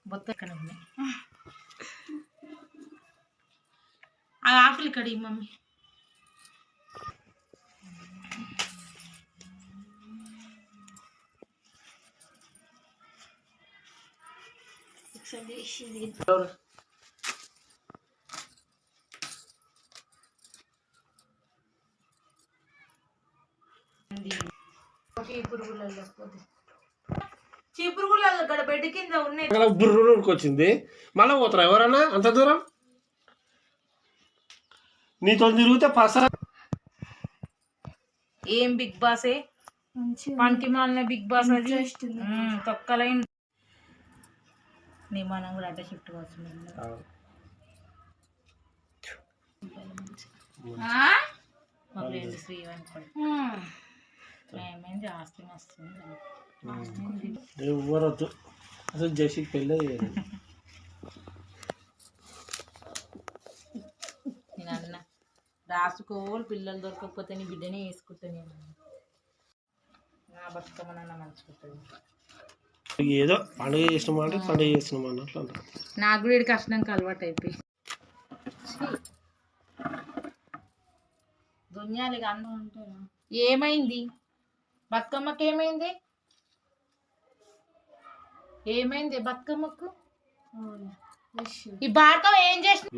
బొత్త ఎక్కడ ఉన్నాయి ఆ ఆకులు ఇక్కడ మమ్మీ చీపురుగులలో గడ బెడ్ కింద ఉన్నాయి వచ్చింది మళ్ళీ పోతారా ఎవరన్నా అంత దూరం నీతో తిరిగితే పస ఏం బిగ్ బాసే పనికి మాలిన బిగ్ బాస్ అది తొక్కలైన నీ మనం కూడా అట్ట షిఫ్ట్ కావచ్చు మా ఫ్రెండ్ శ్రీవాణి ఏమైంది ఆస్తి వస్తుంది ఎవరొద్దు అసలు జెసికి పెళ్ళి నేను అన్న రాసుకోవాలి పిల్లలు దొరకకపోతే నీ బిడ్డనే వేసుకుంటా నేను నా బతుకమ్మనన్న మంచుకుంటుంది ఏదో పండుగ చేసినామంటే పండుగ చేసినాం అన్నట్లు నాకు కూడా కష్టంకి అలవాటు అయిపోయి దున్యాలిగా అన్నం ఉంటాను ఏమైంది బతుకమ్మకి ఏమైంది ఏమైంది బతుకమ్మకు ఈ భార్గవ ఏం చేసిన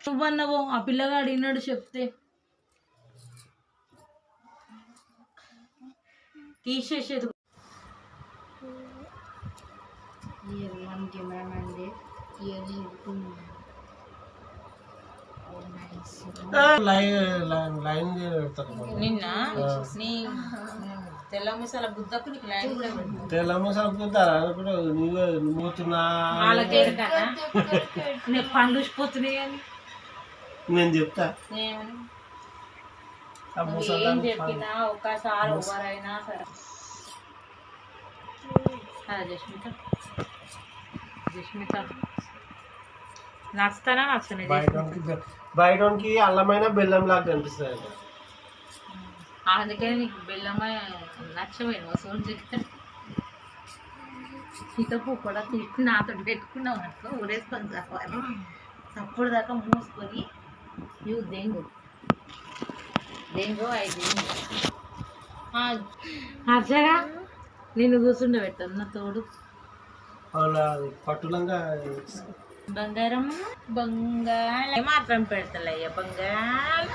నువ్వన్నావు ఆ పిల్లగాడు విన్నాడు చెప్తే తీసేసేది నిన్న నీ తెల్ల మసాల బుద్దకు నీకు లైన్ కూడా తెల్ల మసాల బుద్దారా నీకు పండ్లు ఊసిపోతున్నాయి అని నేను చెప్తా ఏం చెప్పినా ఒకసారి ఎవరైనా సరే జస్మిత జస్మిత నచ్చుతానా నచ్చలేదు బయటకి అల్లమైన బెల్లం లాగా కనిపిస్తుంది అందుకని నీకు బెల్లమ్మ నచ్చపోయిన వసూలు చెప్తాను సీతపు కూడా తిట్టి నాతో పెట్టుకున్నావు అనుకో ఊరేసుకొని రావాలి అప్పుడు దాకా మూసుకొని ఇవి దెంగు దెంగు అవి అర్జగా నేను కూర్చుండే పెట్టాను నా తోడు పట్టులంగా బంగారం బంగాళ మాత్రం పెడతలయ్యా బంగాళ